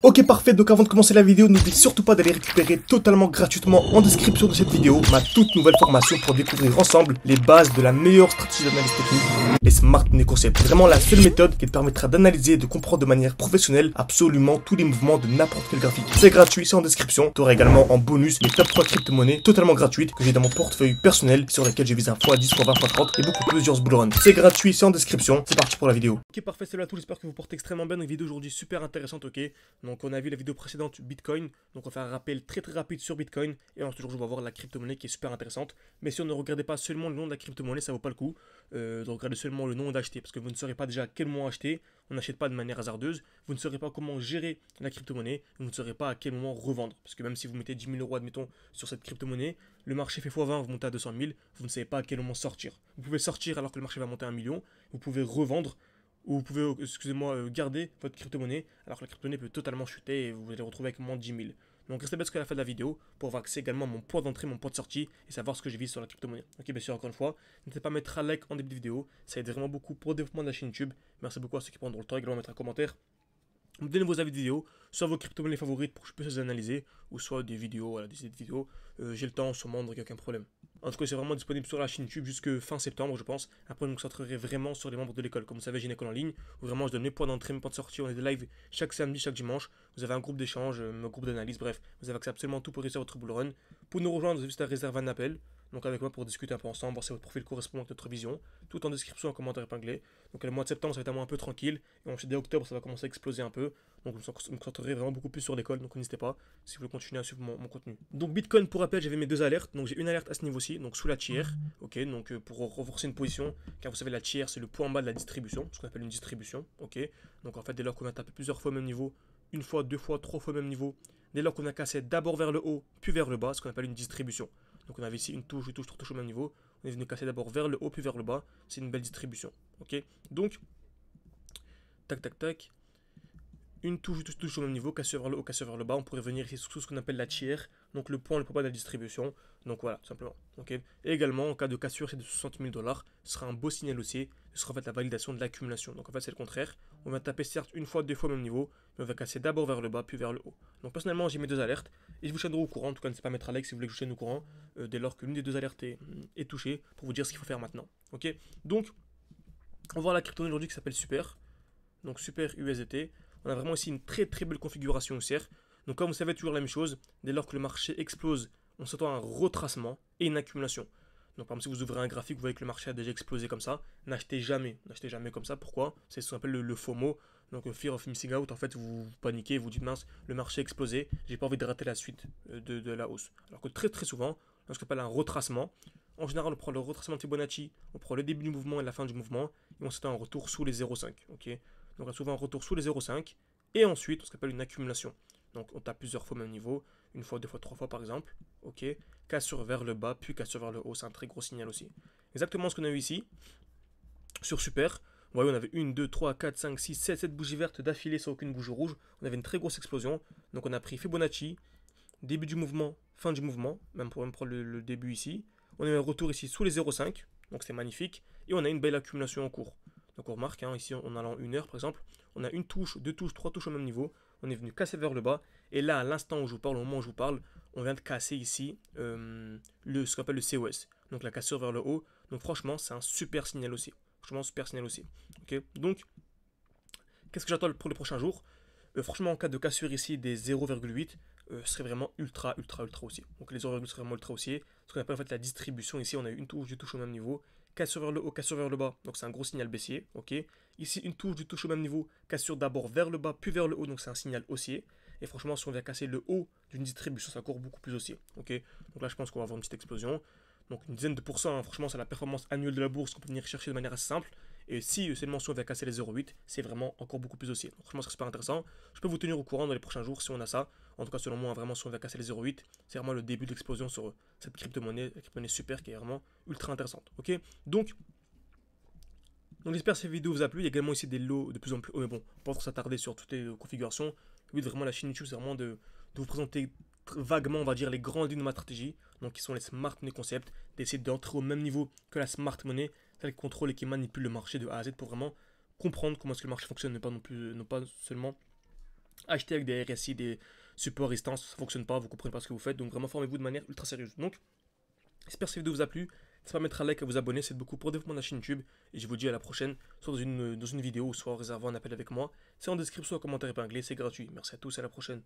Ok parfait, donc avant de commencer la vidéo, n'oublie surtout pas d'aller récupérer totalement gratuitement en description de cette vidéo ma toute nouvelle formation pour découvrir ensemble les bases de la meilleure stratégie d'analyse technique, les Smart Money Concepts. Vraiment la seule méthode qui te permettra d'analyser et de comprendre de manière professionnelle absolument tous les mouvements de n'importe quel graphique. C'est gratuit, c'est en description. Tu auras également en bonus les top 3 crypto-monnaies totalement gratuites que j'ai dans mon portefeuille personnel sur lesquelles je vise un x10, x20, x30 et beaucoup plusieurs bull runs. C'est gratuit, c'est en description. C'est parti pour la vidéo. Ok parfait, salut à tous, j'espère que vous portez extrêmement bien. Une vidéo aujourd'hui super intéressante, ok. Donc on a vu la vidéo précédente Bitcoin, donc on va faire un rappel très rapide sur Bitcoin et ensuite aujourd'hui on va voir la crypto-monnaie qui est super intéressante. Mais si on ne regardait pas seulement le nom de la crypto-monnaie, ça vaut pas le coup de regarder seulement le nom d'acheter, parce que vous ne saurez pas déjà quel moment acheter, on n'achète pas de manière hasardeuse, vous ne saurez pas comment gérer la crypto-monnaie, vous ne saurez pas à quel moment revendre, parce que même si vous mettez 10 000 euros admettons sur cette crypto-monnaie, le marché fait x20, vous montez à 200 000, vous ne savez pas à quel moment sortir. Vous pouvez sortir alors que le marché va monter à 1 million, vous pouvez revendre, ou vous pouvez, excusez-moi, garder votre crypto-monnaie, alors que la crypto-monnaie peut totalement chuter et vous allez retrouver avec moins de 10 000. Donc restez bien jusqu'à la fin de la vidéo pour voir que c'est également mon point d'entrée, mon point de sortie et savoir ce que je vise sur la crypto-monnaie. Ok, bien sûr, encore une fois, n'hésitez pas à mettre un like en début de vidéo, ça aide vraiment beaucoup pour le développement de la chaîne YouTube. Merci beaucoup à ceux qui prendront le temps, également mettre un commentaire. Donnez vos avis de vidéo, soit vos crypto-monnaies favorites pour que je puisse les analyser, ou soit des vidéos, voilà, des idées de vidéos. J'ai le temps en ce moment, donc il n'y a aucun problème. En tout cas, c'est vraiment disponible sur la chaîne YouTube jusque fin septembre, je pense. Après, je me concentrerai vraiment sur les membres de l'école. Comme vous savez, j'ai une école en ligne où vraiment je donne mes points d'entrée, mes points de sortie. On est des lives chaque samedi, chaque dimanche. Vous avez un groupe d'échange, un groupe d'analyse, bref. Vous avez accès à absolument tout pour réussir votre bull run. Pour nous rejoindre, vous avez juste à réserver un appel. Donc avec moi pour discuter un peu ensemble, voir si votre profil correspond à notre vision. Tout en description, en commentaire épinglé. Donc le mois de septembre, ça va être un mois un peu tranquille. Et ensuite, dès octobre, ça va commencer à exploser un peu. Donc je me concentrerai vraiment beaucoup plus sur l'école. Donc n'hésitez pas si vous voulez continuer à suivre mon contenu. Donc Bitcoin, pour rappel, j'avais mes deux alertes. Donc j'ai une alerte à ce niveau-ci, donc sous la tiers. Ok, donc pour renforcer une position. Car vous savez, la tiers, c'est le point en bas de la distribution. Ce qu'on appelle une distribution. Ok, donc en fait, dès lors qu'on va taper plusieurs fois au même niveau, une fois, deux fois, trois fois au même niveau, dès lors qu'on a cassé d'abord vers le haut, puis vers le bas, ce qu'on appelle une distribution. Donc on avait ici une touche, deux touches, trois touches au même niveau. On est venu casser d'abord vers le haut, puis vers le bas. C'est une belle distribution. Ok, donc, tac, tac, tac. Une touche, deux touches au même niveau, cassure vers le haut, cassure vers le bas. On pourrait venir ici sur ce qu'on appelle la tiers. Donc le point le plus bas de la distribution. Donc voilà, tout simplement. Ok. Et également, en cas de cassure, c'est de 60 000 $. Ce sera un beau signal haussier. Ce sera en fait la validation de l'accumulation. Donc en fait, c'est le contraire. On va taper certes une fois, deux fois au même niveau, mais on va casser d'abord vers le bas, puis vers le haut. Donc personnellement, j'ai mes deux alertes et je vous tiendrai au courant. En tout cas, n'hésitez pas à mettre un like si vous voulez que je vous tienne au courant dès lors que l'une des deux alertes est touchée pour vous dire ce qu'il faut faire maintenant. Ok. Donc, on va voir la crypto-monnaie aujourd'hui qui s'appelle Super. Donc Super USDT. On a vraiment ici une très belle configuration haussière. Donc comme vous savez, toujours la même chose. Dès lors que le marché explose, on s'attend à un retracement et une accumulation. Donc par exemple, si vous ouvrez un graphique, vous voyez que le marché a déjà explosé comme ça. N'achetez jamais comme ça. Pourquoi? C'est ce qu'on appelle le FOMO. Donc Fear of Missing Out. En fait, vous paniquez, vous dites mince, le marché a explosé, j'ai pas envie de rater la suite de la hausse. Alors que très souvent, lorsqu'on appelle un retracement, en général, on prend le retracement de Fibonacci, on prend le début du mouvement et la fin du mouvement, et on s'attend à un retour sous les 0,5. Ok, donc on a souvent un retour sous les 0,5, et ensuite, on s'appelle une accumulation. Donc on tape plusieurs fois au même niveau, une fois, deux fois, trois fois par exemple. Ok, cassure vers le bas, puis cassure vers le haut, c'est un très gros signal aussi. Exactement ce qu'on a eu ici, sur Super. Vous voyez, on avait 1, 2, 3, 4, 5, 6, 7 bougies vertes d'affilée sans aucune bougie rouge. On avait une très grosse explosion. Donc on a pris Fibonacci, début du mouvement, fin du mouvement, même pour le début ici. On a eu un retour ici sous les 0,5, donc c'est magnifique. Et on a une belle accumulation en cours. Donc on remarque, hein, ici en allant une heure par exemple, on a une touche, deux touches, trois touches au même niveau. On est venu casser vers le bas. Et là, à l'instant où je vous parle, au moment où je vous parle, on vient de casser ici ce qu'on appelle le COS. Donc la cassure vers le haut. Donc franchement, c'est un super signal aussi. Franchement, super signal aussi. Ok, donc, qu'est-ce que j'attends pour les prochains jours? Franchement, en cas de cassure ici des 0,8, ce serait vraiment ultra haussier. Donc les 0,8 seraient vraiment ultra haussier. Ce qu'on appelle en fait la distribution. Ici, on a une touche, deux touches au même niveau. Cassure vers le haut, cassure vers le bas. Donc c'est un gros signal baissier. Ok. Ici, une touche, deux touches au même niveau. Cassure d'abord vers le bas, puis vers le haut. Donc c'est un signal haussier. Et franchement, si on vient casser le haut d'une distribution, c'est encore beaucoup plus haussier. Ok. Donc là, je pense qu'on va avoir une petite explosion. Donc une dizaine de pourcents, hein. Franchement, c'est la performance annuelle de la bourse qu'on peut venir chercher de manière assez simple. Et si seulement si on vient casser les 0,8, c'est vraiment encore beaucoup plus haussier. Donc franchement, c'est super intéressant. Je peux vous tenir au courant dans les prochains jours si on a ça. En tout cas, selon moi, vraiment, si on vient casser les 0,8, c'est vraiment le début de l'explosion sur cette crypto-monnaie, la crypto-monnaie Super qui est vraiment ultra intéressante. Ok, donc j'espère que cette vidéo vous a plu. Il y a également ici des lots de plus en plus hauts, mais bon, pas trop s'attarder sur toutes les configurations. Le but de vraiment la chaîne YouTube, c'est vraiment de vous présenter vaguement, on va dire, les grandes lignes de ma stratégie, donc qui sont les Smart Money Concepts, d'essayer d'entrer au même niveau que la Smart Money, celle qui contrôle et qui manipule le marché de A à Z pour vraiment comprendre comment est-ce que le marché fonctionne, ne pas seulement acheter avec des RSI, des supports instance, ça fonctionne pas, vous comprenez pas ce que vous faites, donc vraiment formez-vous de manière ultra sérieuse. Donc, j'espère que cette vidéo vous a plu, n'hésitez pas à mettre un like, à vous abonner, c'est beaucoup pour développer ma chaîne YouTube, et je vous dis à la prochaine, soit dans une vidéo, soit en réservant un appel avec moi, c'est en description, en commentaire épinglé, c'est gratuit. Merci à tous, à la prochaine.